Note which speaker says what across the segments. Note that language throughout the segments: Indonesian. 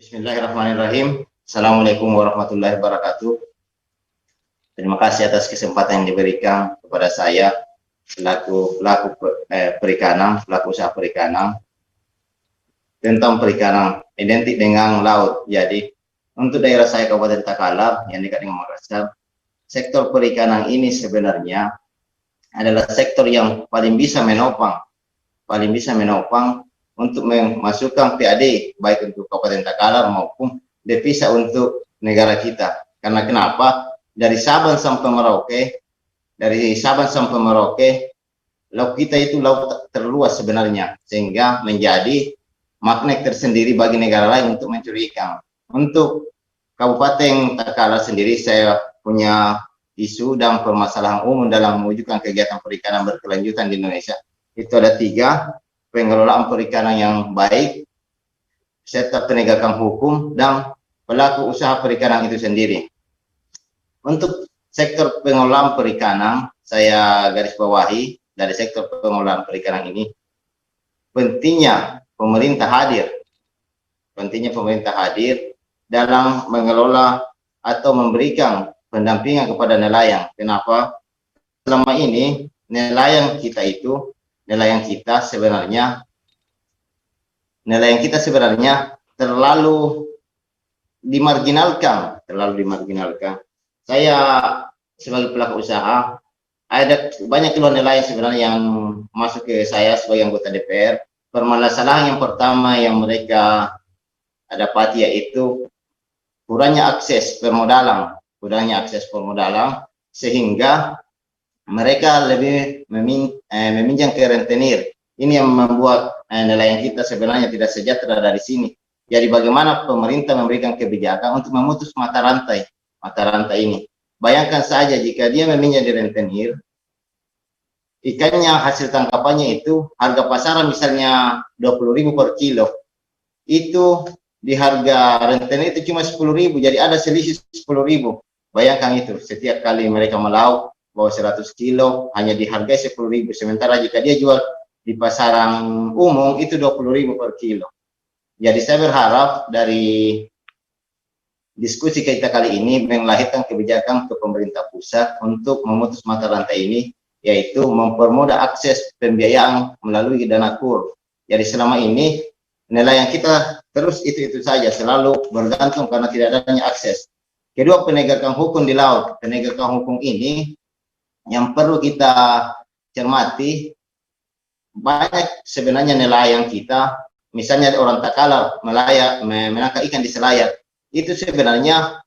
Speaker 1: Bismillahirrahmanirrahim. Assalamualaikum warahmatullahi wabarakatuh. Terima kasih atas kesempatan yang diberikan kepada saya selaku pelaku usaha perikanan tentang perikanan identik dengan laut. Jadi untuk daerah saya Kabupaten Takalar yang dekat dengan Makassar, sektor perikanan ini sebenarnya adalah sektor yang paling bisa menopang untuk memasukkan PAD baik untuk Kabupaten Takalar maupun devisa untuk negara kita. Karena kenapa? Dari Sabang sampai Merauke, laut kita itu laut terluas sebenarnya, sehingga menjadi magnet tersendiri bagi negara lain untuk mencuri ikan. Untuk Kabupaten Takalar sendiri, saya punya isu dan permasalahan umum dalam mewujudkan kegiatan perikanan berkelanjutan di Indonesia. Itu ada 3, pengelolaan perikanan yang baik, serta penegakan hukum dan pelaku usaha perikanan itu sendiri. Untuk sektor pengelolaan perikanan, saya garis bawahi dari sektor pengelolaan perikanan ini, pentingnya pemerintah hadir dalam mengelola atau memberikan pendampingan kepada nelayan. Kenapa? Selama ini nelayan kita sebenarnya terlalu dimarginalkan. Saya sebagai pelaku usaha, ada banyak keluhan nelayan sebenarnya yang masuk ke saya sebagai anggota DPR. Permasalahan yang pertama yang mereka dapati yaitu kurangnya akses permodalan, sehingga mereka lebih meminjam ke rentenir. Ini yang membuat nelayan kita sebenarnya tidak sejahtera dari sini. Jadi bagaimana pemerintah memberikan kebijakan untuk memutus mata rantai ini. Bayangkan saja jika dia meminjam di rentenir, ikannya hasil tangkapannya itu harga pasaran misalnya 20.000 per kilo. Itu di harga rentenir itu cuma 10.000, jadi ada selisih 10.000. Bayangkan itu, setiap kali mereka melaut bawa 100 kilo hanya dihargai 10.000, sementara jika dia jual di pasaran umum itu 20.000 per kilo. Jadi saya berharap dari diskusi kita kali ini melahirkan kebijakan ke pemerintah pusat untuk memutus mata rantai ini, yaitu mempermudah akses pembiayaan melalui dana KUR. Jadi selama ini nelayan kita terus itu saja, selalu bergantung karena tidak adanya akses. Kedua, penegakan hukum di laut. Penegakan hukum ini yang perlu kita cermati, banyak sebenarnya nelayan kita, misalnya orang Takalar menangkap ikan di Selayar, itu sebenarnya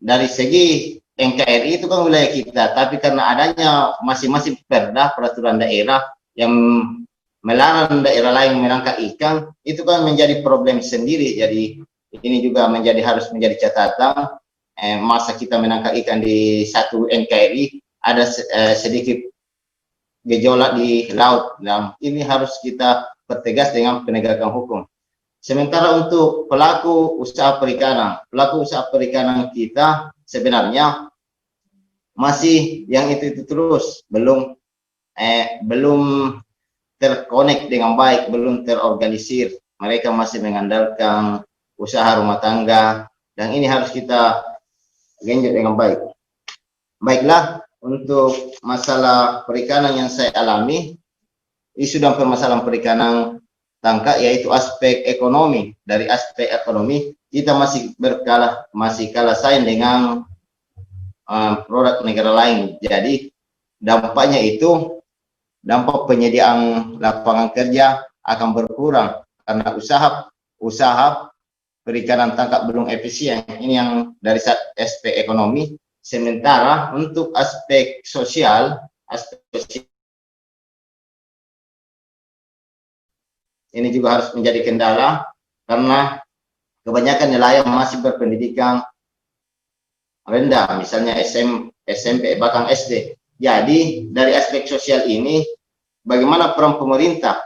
Speaker 1: dari segi NKRI itu kan wilayah kita, tapi karena adanya masing-masing perda peraturan daerah yang melarang daerah lain menangkap ikan, itu kan menjadi problem sendiri. Jadi ini juga harus menjadi catatan. Masa kita menangkap ikan di satu NKRI ada sedikit gejolak di laut, dan ini harus kita pertegas dengan penegakan hukum. Sementara untuk pelaku usaha perikanan kita sebenarnya masih yang itu terus belum terkonek dengan baik, belum terorganisir. Mereka masih mengandalkan usaha rumah tangga, dan ini harus kita genjot dengan baik. Baiklah, untuk masalah perikanan yang saya alami, isu dan permasalahan perikanan tangkap yaitu aspek ekonomi. Dari aspek ekonomi kita masih kalah saing dengan produk negara lain. Jadi dampak penyediaan lapangan kerja akan berkurang karena usaha perikanan tangkap belum efisien. Ini yang dari aspek ekonomi. Sementara untuk aspek sosial ini juga harus menjadi kendala karena kebanyakan nelayan masih berpendidikan rendah, misalnya SMP bahkan SD. Jadi dari aspek sosial ini, bagaimana peran pemerintah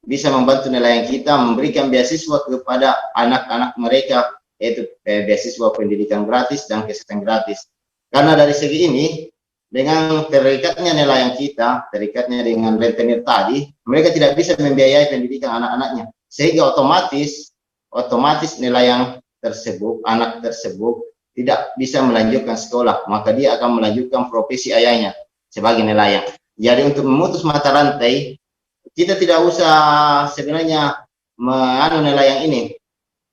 Speaker 1: bisa membantu nelayan kita memberikan beasiswa kepada anak-anak mereka, yaitu beasiswa pendidikan gratis dan kesehatan gratis. Karena dari segi ini, dengan terikatnya nelayan kita, terikatnya dengan rentenir tadi, mereka tidak bisa membiayai pendidikan anak-anaknya, sehingga otomatis otomatis nelayan tersebut, anak tersebut tidak bisa melanjutkan sekolah, maka dia akan melanjutkan profesi ayahnya sebagai nelayan. Jadi untuk memutus mata rantai, kita tidak usah sebenarnya nelayan ini.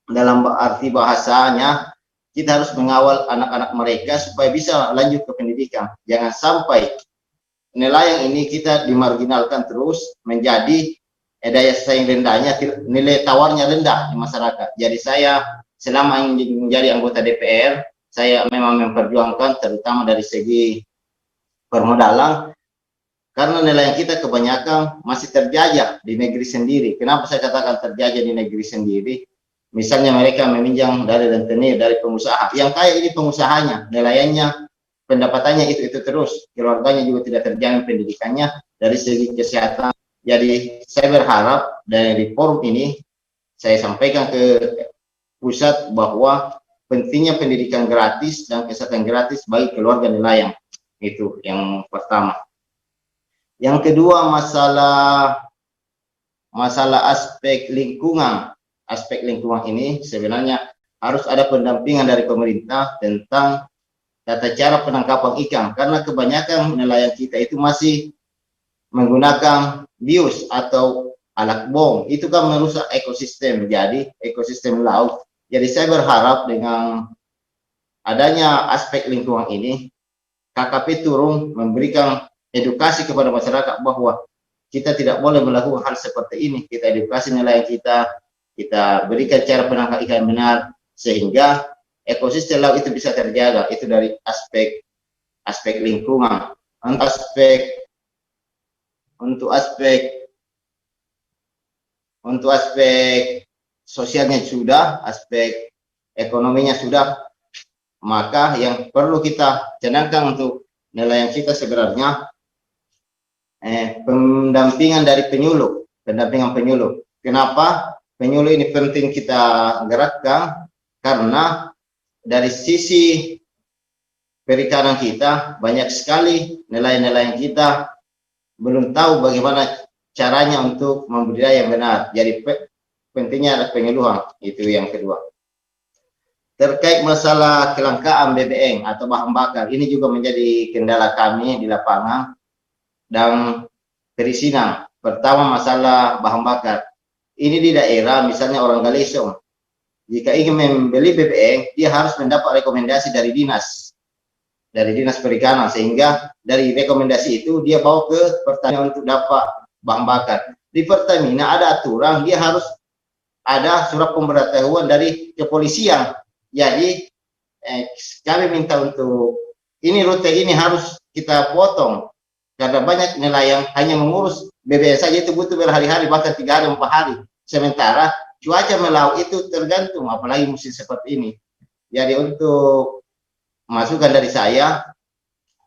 Speaker 1: Dalam arti bahasanya, kita harus mengawal anak-anak mereka supaya bisa lanjut ke pendidikan. Jangan sampai nelayan ini kita dimarginalkan terus menjadi daya saing rendahnya, nilai tawarnya rendah di masyarakat. Jadi saya selama menjadi anggota DPR, saya memang memperjuangkan terutama dari segi permodalan, karena nelayan kita kebanyakan masih terjajah di negeri sendiri. Kenapa saya katakan terjajah di negeri sendiri? Misalnya mereka meminjam dari rentenir, dari pengusaha. Yang kaya ini pengusahanya, nelayannya pendapatannya itu terus, keluarganya juga tidak terjamin pendidikannya dari segi kesehatan. Jadi saya berharap dari forum ini saya sampaikan ke pusat bahwa pentingnya pendidikan gratis dan kesehatan gratis bagi keluarga nelayan. Itu yang pertama. Yang kedua, masalah aspek lingkungan. Aspek lingkungan ini sebenarnya harus ada pendampingan dari pemerintah tentang tata cara penangkapan ikan, karena kebanyakan nelayan kita itu masih menggunakan bius atau alat bom. Itu kan merusak ekosistem, jadi ekosistem laut. Jadi saya berharap dengan adanya aspek lingkungan ini, KKP turun memberikan edukasi kepada masyarakat bahwa kita tidak boleh melakukan hal seperti ini. Kita edukasi nelayan kita berikan cara penangkap ikan benar, sehingga ekosistem laut itu bisa terjaga. Itu dari aspek lingkungan. Untuk aspek sosialnya sudah, aspek ekonominya sudah, maka yang perlu kita canangkan untuk nelayan kita sebenarnya pendampingan dari penyuluh. Kenapa penyuluh ini penting kita gerakkan? Karena dari sisi perikanan kita banyak sekali nelayan-nelayan kita belum tahu bagaimana caranya untuk membudidaya yang benar. Jadi pentingnya ada penyuluhan. Itu yang kedua. Terkait masalah kelangkaan BBM atau bahan bakar, ini juga menjadi kendala kami di lapangan dan perizinan. Pertama, masalah bahan bakar. Ini di daerah, misalnya orang Galesong, jika ingin membeli BBM, dia harus mendapat rekomendasi dari dinas perikanan, sehingga dari rekomendasi itu dia bawa ke Pertamina untuk dapat bahan bakar. Di Pertamina ada aturan, dia harus ada surat pemberitahuan dari kepolisian. Jadi kami minta untuk ini rute ini harus kita potong, karena banyak nelayan hanya mengurus BBM saja itu butuh berhari-hari, bahkan 3 hari 4 hari. Sementara cuaca melaut itu tergantung, apalagi musim seperti ini. Jadi untuk masukan dari saya,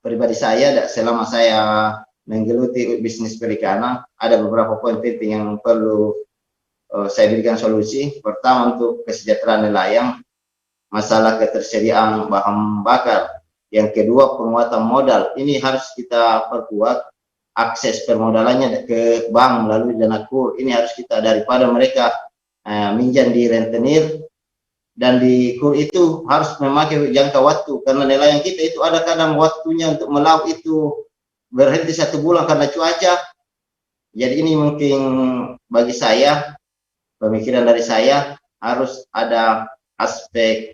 Speaker 1: pribadi saya, selama saya menggeluti bisnis perikanan, ada beberapa poin penting yang perlu saya berikan solusi. Pertama, untuk kesejahteraan nelayan, masalah ketersediaan bahan bakar. Yang kedua, penguatan modal. Ini harus kita perkuat akses permodalannya ke bank melalui dana KUR. Ini harus kita, daripada mereka minjam di rentenir, dan di KUR itu harus memakai jangka waktu, karena nelayan kita itu ada kadang waktunya untuk melaut itu berhenti 1 bulan karena cuaca. Jadi ini mungkin bagi saya, pemikiran dari saya, harus ada aspek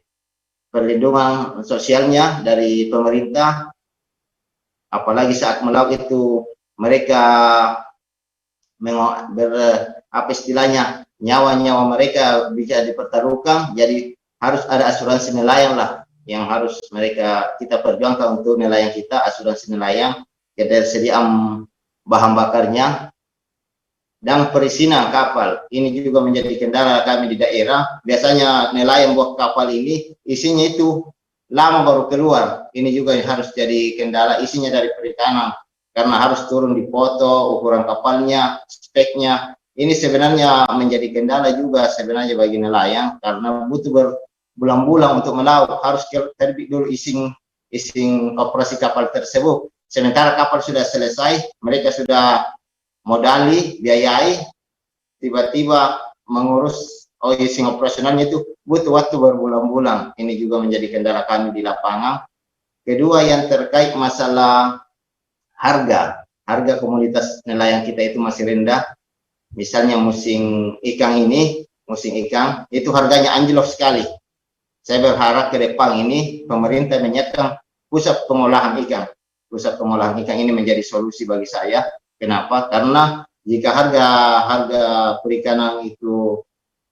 Speaker 1: perlindungan sosialnya dari pemerintah, apalagi saat melaut itu mereka apa istilahnya, nyawa-nyawa mereka bisa dipertaruhkan. Jadi harus ada asuransi nelayan lah yang harus kita perjuangkan untuk nelayan kita, asuransi nelayan, ketersediaan bahan bakarnya, dan perizinan kapal. Ini juga menjadi kendala kami di daerah. Biasanya nelayan buat kapal ini isinya itu lama baru keluar. Ini juga harus jadi kendala, isinya dari perikanan, karena harus turun dipoto ukuran kapalnya, speknya. Ini sebenarnya menjadi kendala juga sebenarnya bagi nelayan, karena butuh berbulan-bulan untuk melaut. Harus terbit dulu izin operasi kapal tersebut. Sementara kapal sudah selesai, mereka sudah modali, biayai, tiba-tiba mengurus izin operasionalnya itu butuh waktu berbulan-bulan. Ini juga menjadi kendala kami di lapangan. Kedua, yang terkait masalah harga komoditas nelayan kita itu masih rendah. Misalnya musim ikan itu harganya anjlok sekali. Saya berharap ke depan ini pemerintah menyiapkan pusat pengolahan ikan. Pusat pengolahan ikan ini menjadi solusi bagi saya. Kenapa? Karena jika harga perikanan itu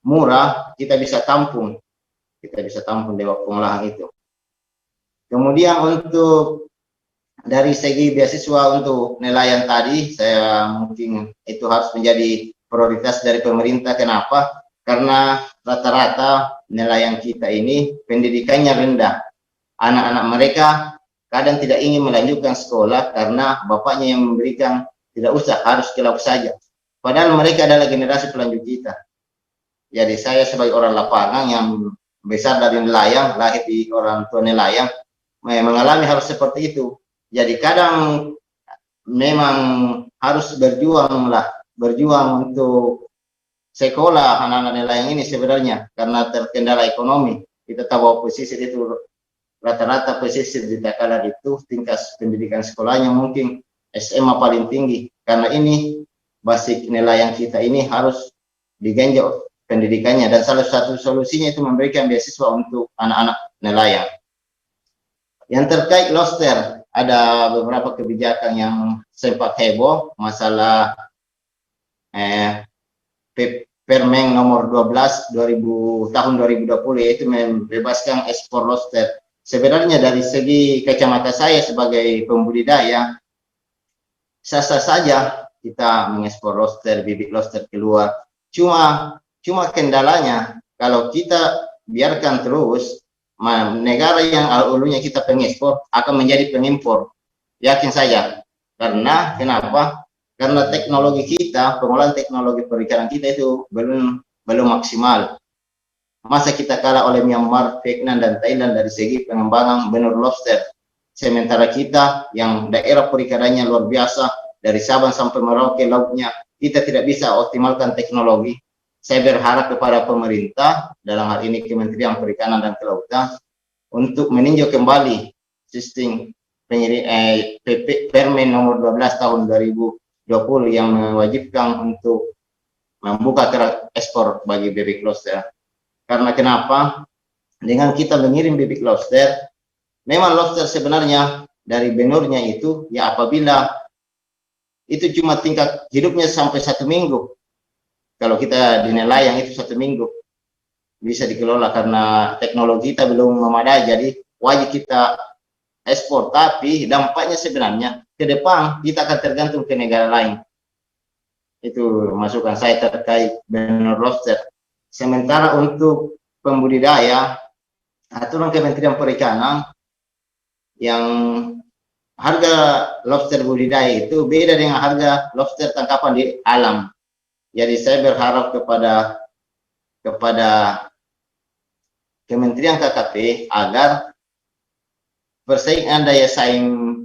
Speaker 1: murah, kita bisa tampung lewat pengolahan itu. Kemudian untuk dari segi beasiswa untuk nelayan tadi, saya mungkin itu harus menjadi prioritas dari pemerintah. Kenapa? Karena rata-rata nelayan kita ini pendidikannya rendah. Anak-anak mereka kadang tidak ingin melanjutkan sekolah karena bapaknya yang memberikan, tidak usah, harus ke laut saja. Padahal mereka adalah generasi pelanjut kita. Jadi saya sebagai orang lapangan yang besar dari nelayan, lahir di orang tua nelayan, mengalami hal seperti itu. Jadi kadang memang harus berjuang untuk sekolah anak-anak nelayan ini sebenarnya, karena terkendala ekonomi. Kita tahu bahwa pesisir itu rata-rata pesisir di Takalar itu tingkat pendidikan sekolahnya mungkin SMA paling tinggi, karena ini basic nelayan kita ini harus digenjot pendidikannya, dan salah satu solusinya itu memberikan beasiswa untuk anak-anak nelayan. Yang terkait lobster, ada beberapa kebijakan yang sempat heboh, masalah Permen nomor 12 tahun 2020, yaitu membebaskan ekspor lobster. Sebenarnya dari segi kacamata saya sebagai pembudidaya, sah-sah saja kita mengekspor lobster, bibit lobster keluar. Cuma kendalanya kalau kita biarkan terus, negara yang dulunya kita pengekspor akan menjadi pengimpor. Yakin saja. Karena kenapa? Karena teknologi kita, pengolahan teknologi perikanan kita itu belum maksimal. Masa kita kalah oleh Myanmar, Vietnam, dan Thailand dari segi pengembangan benur lobster. Sementara kita yang daerah perikanannya luar biasa, dari Sabang sampai Merauke lautnya, kita tidak bisa optimalkan teknologi. Saya berharap kepada pemerintah, dalam hal ini Kementerian Perikanan dan Kelautan, untuk meninjau kembali sistem Permen nomor 12 tahun 2020 yang mewajibkan untuk membuka keran ekspor bagi bibit lobster. Karena kenapa? Dengan kita mengirim bibit lobster, memang lobster sebenarnya dari benurnya itu, ya apabila itu cuma tingkat hidupnya sampai 1 minggu. Kalau kita di nelayan itu 1 minggu bisa dikelola, karena teknologi kita belum memadai, jadi wajib kita ekspor. Tapi dampaknya sebenarnya ke depan kita akan tergantung ke negara lain. Itu masukan saya terkait benur lobster. Sementara untuk pembudidaya, aturan Kementerian Perikanan yang harga lobster budidaya itu beda dengan harga lobster tangkapan di alam. Jadi saya berharap kepada Kementerian KKP agar persaingan daya saing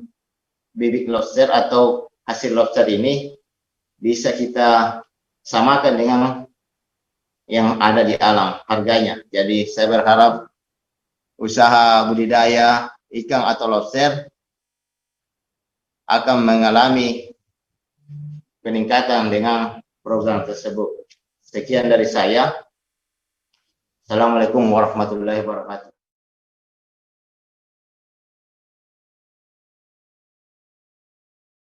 Speaker 1: bibit lobster atau hasil lobster ini bisa kita samakan dengan yang ada di alam harganya. Jadi saya berharap usaha budidaya ikan atau lobster akan mengalami peningkatan dengan program tersebut. Sekian dari saya. Assalamualaikum warahmatullahi wabarakatuh.